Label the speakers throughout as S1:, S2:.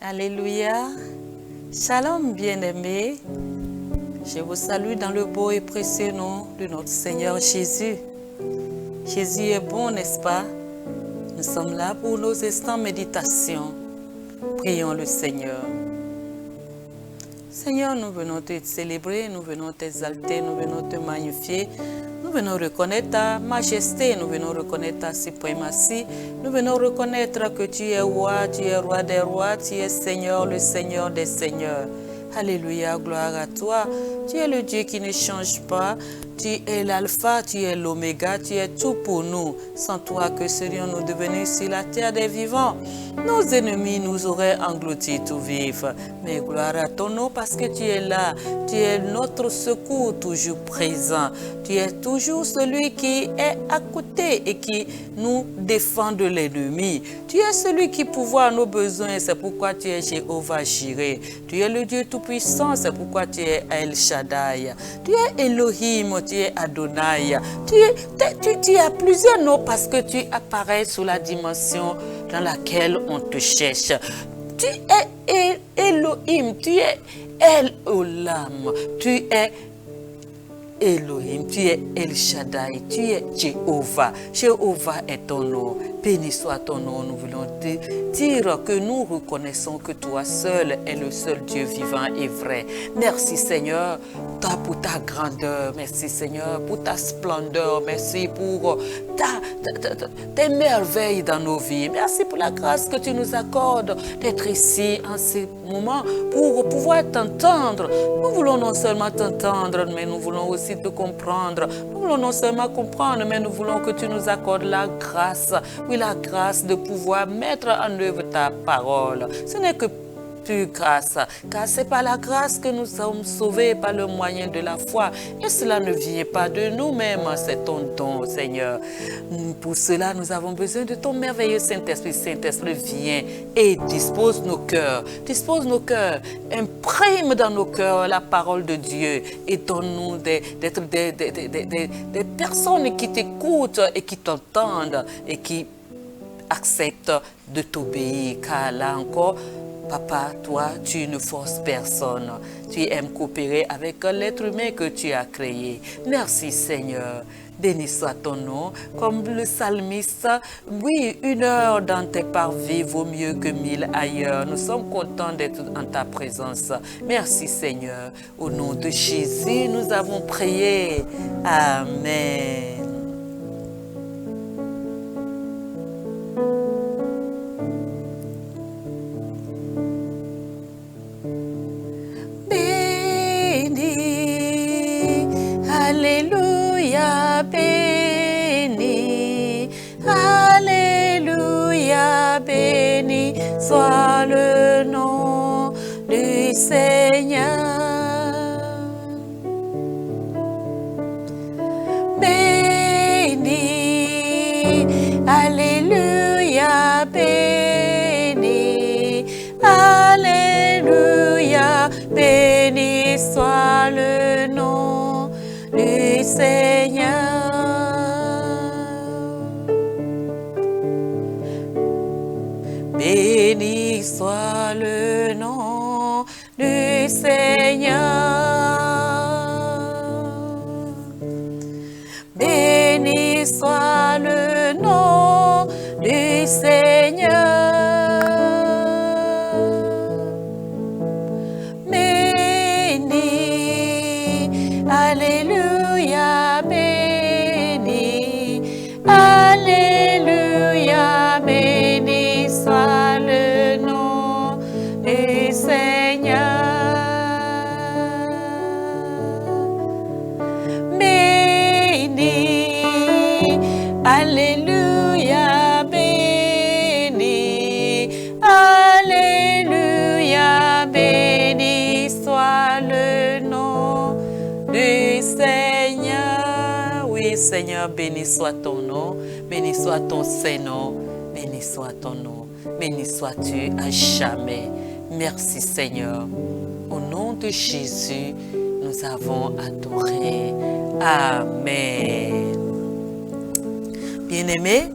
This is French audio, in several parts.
S1: Alléluia. Shalom, bien-aimés. Je vous salue dans le beau et précieux nom de notre Seigneur Jésus. Jésus est bon, n'est-ce pas? Nous sommes là pour nos instants méditation. Prions le Seigneur. Seigneur, nous venons te célébrer, nous venons t'exalter, nous venons te magnifier. Nous venons reconnaître ta majesté, nous venons reconnaître ta suprématie, nous venons reconnaître que tu es roi des rois, tu es Seigneur, le Seigneur des seigneurs. Alléluia, gloire à toi. Tu es le Dieu qui ne change pas. Tu es l'alpha, tu es l'oméga, tu es tout pour nous. Sans toi, que serions-nous devenus sur la terre des vivants? Nos ennemis nous auraient engloutis tout vif. Mais gloire à ton nom parce que tu es là. Tu es notre secours toujours présent. Tu es toujours celui qui est à côté et qui nous défend de l'ennemi. Tu es celui qui pourvoit nos besoins. C'est pourquoi tu es Jéhovah Jireh. Tu es le Dieu Tout-Puissant. C'est pourquoi tu es El Shaddai. Tu es Elohim. Tu es Adonai. Tu as plusieurs noms parce que tu apparais sous la dimension dans laquelle on te cherche. Tu es Elohim, tu es El Olam, tu es Elohim, tu es El Shaddai, tu es Jéhovah. Jéhovah est ton nom. Béni soit ton nom. Nous voulons te dire que nous reconnaissons que toi seul es le seul Dieu vivant et vrai. Merci Seigneur pour ta grandeur. Merci Seigneur pour ta splendeur. Merci pour tes merveilles dans nos vies. Merci pour la grâce que tu nous accordes d'être ici en ces moments pour pouvoir t'entendre. Nous voulons non seulement t'entendre, mais nous voulons aussi te comprendre. Nous voulons non seulement comprendre, mais nous voulons que tu nous accordes la grâce. Oui, la grâce de pouvoir mettre en œuvre ta parole. Ce n'est que pure grâce, car c'est par la grâce que nous sommes sauvés par le moyen de la foi. Et cela ne vient pas de nous-mêmes, c'est ton don, Seigneur. Pour cela, nous avons besoin de ton merveilleux Saint-Esprit. Saint-Esprit, viens et dispose nos cœurs. Dispose nos cœurs, imprime dans nos cœurs la parole de Dieu et donne-nous d'être des personnes qui t'écoutent et qui t'entendent et qui acceptent de t'obéir. Car là encore, Papa, toi, tu ne forces personne. Tu aimes coopérer avec l'être humain que tu as créé. Merci Seigneur. Béni soit ton nom. Comme le psalmiste, oui, 1 heure dans tes parvis vaut mieux que 1000 ailleurs. Nous sommes contents d'être en ta présence. Merci Seigneur. Au nom de Jésus, nous avons prié. Amen. Alléluia, béni, Alléluia, béni soit le nom du Seigneur. Béni, Alléluia, béni, Alléluia, béni soit le nom du Seigneur. Béni soit le nom du Seigneur. Béni soit le nom du Seigneur. Alléluia, béni, Alléluia, béni soit le nom du Seigneur. Béni, Alléluia, béni, Alléluia, béni soit le nom du Seigneur. Oui, Seigneur, béni soit ton nom, béni soit ton Saint-Nom, béni soit ton nom, béni sois-tu à jamais. Merci, Seigneur. Au nom de Jésus, nous avons adoré. Amen. Bien-aimés,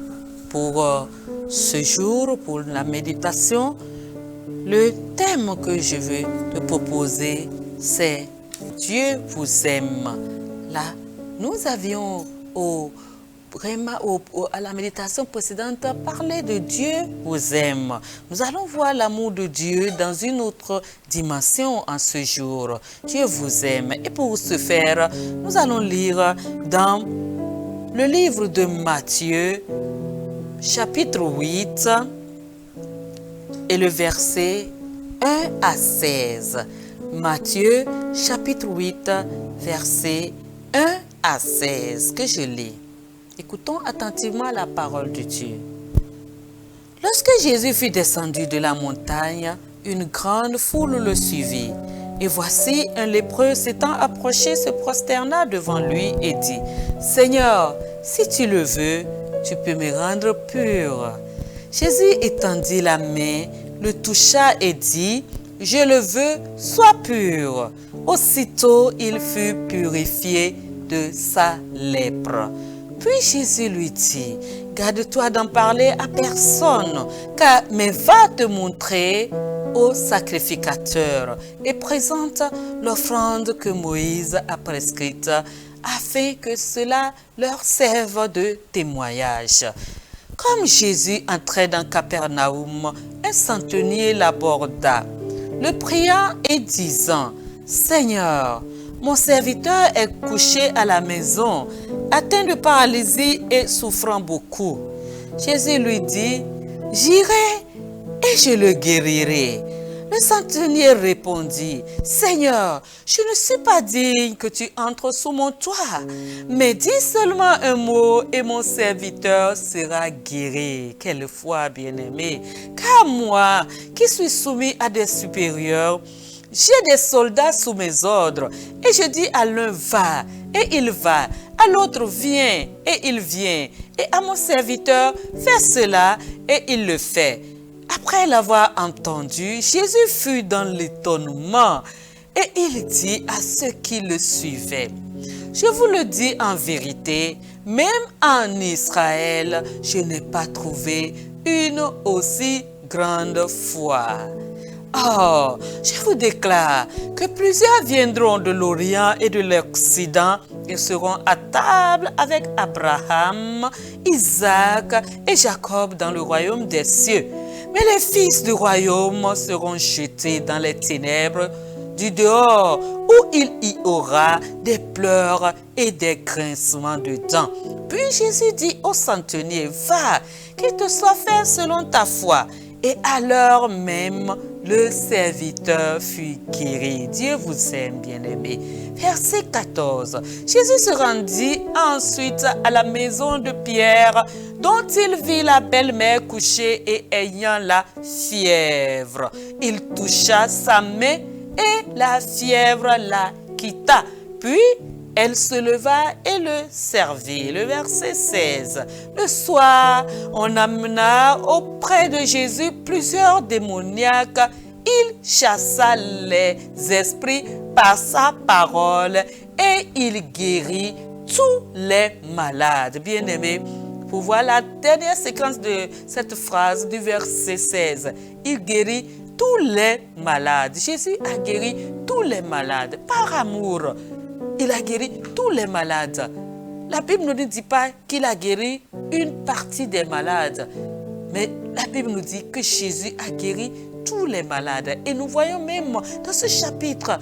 S1: pour ce jour, pour la méditation, Le thème que je veux te proposer, c'est Dieu vous aime. Là, nous avions à la méditation précédente parlé de Dieu vous aime. Nous allons voir l'amour de Dieu dans une autre dimension en ce jour. Dieu vous aime. Et pour ce faire, nous allons lire dans le livre de Matthieu, chapitre 8, et le verset 1 à 16. Matthieu, chapitre 8, verset 1 à 16, que je lis. Écoutons attentivement la parole de Dieu. Lorsque Jésus fut descendu de la montagne, une grande foule le suivit. Et voici, un lépreux s'étant approché se prosterna devant lui et dit, « Seigneur, si tu le veux, tu peux me rendre pur. » Jésus étendit la main, le toucha et dit, « Je le veux, sois pur. » Aussitôt, il fut purifié de sa lèpre. Puis Jésus lui dit, « Garde-toi d'en parler à personne, mais va te montrer au sacrificateur et présente l'offrande que Moïse a prescrite, afin que cela leur serve de témoignage. » Comme Jésus entrait dans Capernaum, un centenier l'aborda, le priant et disant, « Seigneur, mon serviteur est couché à la maison, atteint de paralysie et souffrant beaucoup. » Jésus lui dit, « J'irai et je le guérirai. » Le centenier répondit, « Seigneur, je ne suis pas digne que tu entres sous mon toit, mais dis seulement un mot et mon serviteur sera guéri. » Quelle foi, bien-aimé! Car moi, qui suis soumis à des supérieurs, j'ai des soldats sous mes ordres, et je dis à l'un, va, et il va, à l'autre, viens, et il vient, et à mon serviteur, fais cela, et il le fait. Après l'avoir entendu, Jésus fut dans l'étonnement, et il dit à ceux qui le suivaient, « Je vous le dis en vérité, même en Israël, je n'ai pas trouvé une aussi grande foi. » Oh, je vous déclare que plusieurs viendront de l'Orient et de l'Occident et seront à table avec Abraham, Isaac et Jacob dans le royaume des cieux. Mais les fils du royaume seront jetés dans les ténèbres du dehors, où il y aura des pleurs et des grincements de dents. Puis Jésus dit au centenier, « Va, qu'il te soit fait selon ta foi. » Et à l'heure même, le serviteur fut guéri. Dieu vous aime, bien-aimés. Verset 14. Jésus se rendit ensuite à la maison de Pierre, dont il vit la belle-mère couchée et ayant la fièvre. Il toucha sa main et la fièvre la quitta. Puis, elle se leva et le servit. Le verset 16. Le soir, on amena auprès de Jésus plusieurs démoniaques. Il chassa les esprits par sa parole et il guérit tous les malades. Bien-aimés, pour voir la dernière séquence de cette phrase du verset 16. Il guérit tous les malades. Jésus a guéri tous les malades par amour. Il a guéri tous les malades. La Bible ne nous dit pas qu'il a guéri une partie des malades, mais la Bible nous dit que Jésus a guéri tous les malades. Et nous voyons même dans ce chapitre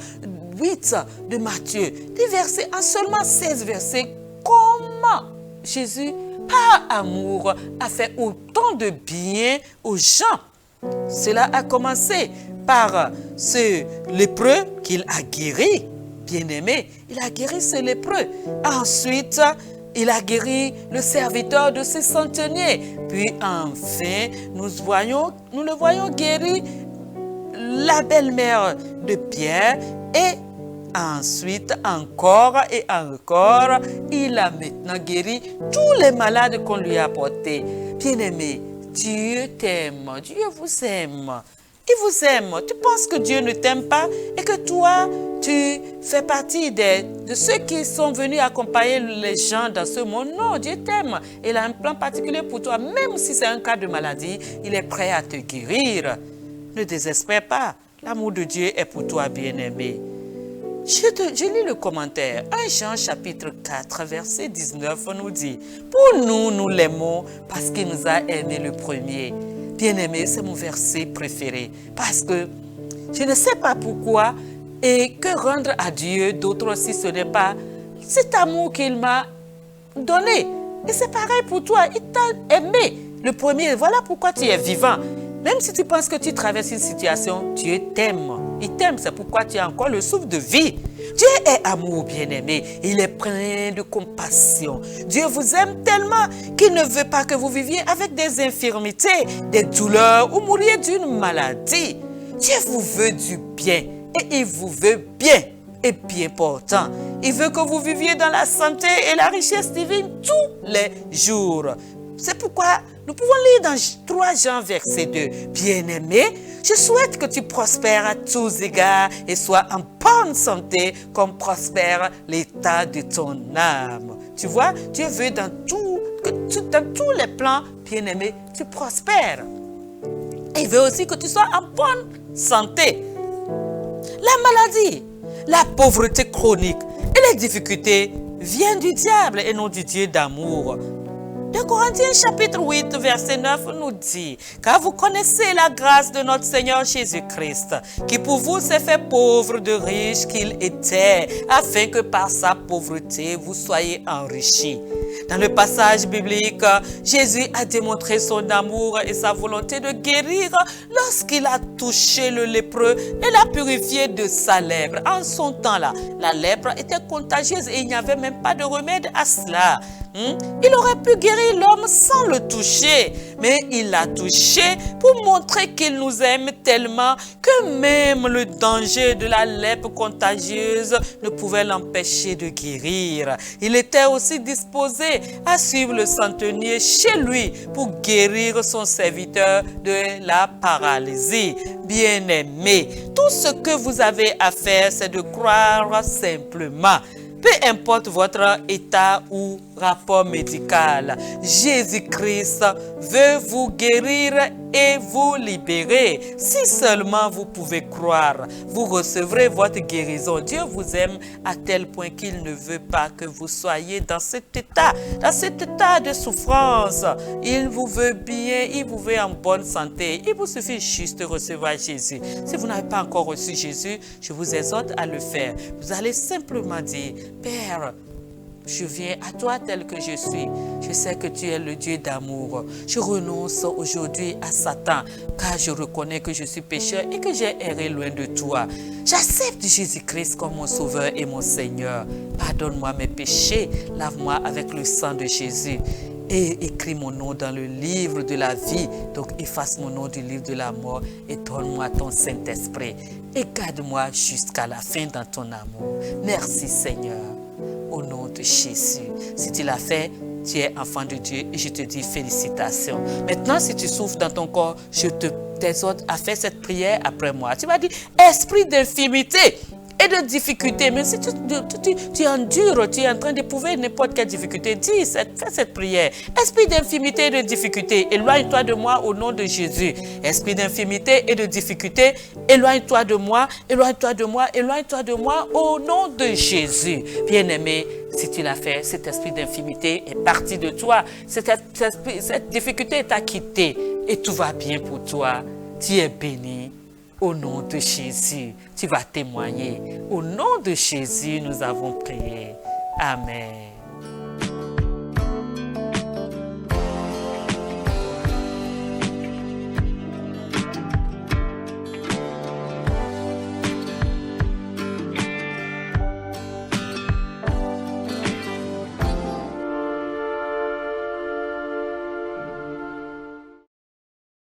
S1: 8 de Matthieu, des versets, en seulement 16 versets, comment Jésus, par amour, a fait autant de bien aux gens. Cela a commencé par ce lépreux qu'il a guéri. Bien-aimé, il a guéri ce lépreux. Ensuite, il a guéri le serviteur de ce centenier. Puis enfin, nous le voyons guérir la belle-mère de Pierre. Et ensuite, encore et encore, il a maintenant guéri tous les malades qu'on lui a apportés. Bien-aimé, Dieu t'aime, Dieu vous aime. Il vous aime. Tu penses que Dieu ne t'aime pas et que toi, tu fais partie de ceux qui sont venus accompagner les gens dans ce monde. Non, Dieu t'aime. Il a un plan particulier pour toi. Même si c'est un cas de maladie, il est prêt à te guérir. Ne désespère pas. L'amour de Dieu est pour toi, bien-aimé. Je lis le commentaire. 1 Jean chapitre 4, verset 19 nous dit, « Pour nous, nous l'aimons parce qu'il nous a aimés le premier. » Bien-aimé, c'est mon verset préféré. Parce que je ne sais pas pourquoi et que rendre à Dieu d'autre si ce n'est pas cet amour qu'il m'a donné. Et c'est pareil pour toi. Il t'a aimé le premier. Voilà pourquoi tu es vivant. Même si tu penses que tu traverses une situation, Dieu t'aime. Il t'aime, c'est pourquoi tu as encore le souffle de vie. Dieu est amour, bien-aimé. Il est plein de compassion. Dieu vous aime tellement qu'il ne veut pas que vous viviez avec des infirmités, des douleurs ou mouriez d'une maladie. Dieu vous veut du bien et il vous veut bien et bien portant. Il veut que vous viviez dans la santé et la richesse divine tous les jours. C'est pourquoi nous pouvons lire dans 3 Jean verset 2. Bien-aimé, je souhaite que tu prospères à tous égards et sois en bonne santé comme prospère l'état de ton âme. Tu vois, Dieu veut dans tous les plans, bien-aimé, tu prospères. Il veut aussi que tu sois en bonne santé. La maladie, la pauvreté chronique et les difficultés viennent du diable et non du Dieu d'amour. 2 Corinthiens chapitre 8 verset 9 nous dit, « Car vous connaissez la grâce de notre Seigneur Jésus-Christ, qui pour vous s'est fait pauvre de riche qu'il était, afin que par sa pauvreté vous soyez enrichis. » Dans le passage biblique, Jésus a démontré son amour et sa volonté de guérir lorsqu'il a touché le lépreux et l'a purifié de sa lèpre. En son temps-là, la lèpre était contagieuse et il n'y avait même pas de remède à cela. Il aurait pu guérir l'homme sans le toucher, mais il l'a touché pour montrer qu'il nous aime tellement que même le danger de la lèpre contagieuse ne pouvait l'empêcher de guérir. Il était aussi disposé à suivre le centenier chez lui pour guérir son serviteur de la paralysie. Bien-aimé, tout ce que vous avez à faire, c'est de croire simplement. Peu importe votre état ou rapport médical, Jésus-Christ veut vous guérir et vous libérer. Si seulement vous pouvez croire, vous recevrez votre guérison. Dieu vous aime à tel point qu'il ne veut pas que vous soyez dans cet état de souffrance. Il vous veut bien, il vous veut en bonne santé. Il vous suffit juste de recevoir Jésus. Si vous n'avez pas encore reçu Jésus, je vous exhorte à le faire. Vous allez simplement dire, « Père, je viens à toi tel que je suis. Je sais que tu es le Dieu d'amour. Je renonce aujourd'hui à Satan, car je reconnais que je suis pécheur et que j'ai erré loin de toi. J'accepte Jésus-Christ comme mon sauveur et mon Seigneur. Pardonne-moi mes péchés, lave-moi avec le sang de Jésus. Et écris mon nom dans le livre de la vie. Donc efface mon nom du livre de la mort et donne-moi ton Saint-Esprit. Et garde-moi jusqu'à la fin dans ton amour. Merci Seigneur. Au nom de Jésus. Si tu l'as fait, tu es enfant de Dieu et je te dis félicitations. Maintenant, si tu souffres dans ton corps, je t'exhorte à faire cette prière après moi. Tu vas dire, esprit d'infirmité et de difficulté. Mais si tu endures, tu es en train d'éprouver n'importe quelle difficulté, fais cette prière. Esprit d'infirmité et de difficulté, éloigne-toi de moi au nom de Jésus. Esprit d'infirmité et de difficulté, éloigne-toi de moi, éloigne-toi de moi, éloigne-toi de moi au nom de Jésus. Bien-aimé, si tu l'as fait, cet esprit d'infirmité est parti de toi. Cette difficulté t'a quitté et tout va bien pour toi. Tu es béni. Au nom de Jésus, tu vas témoigner. Au nom de Jésus, nous avons prié. Amen.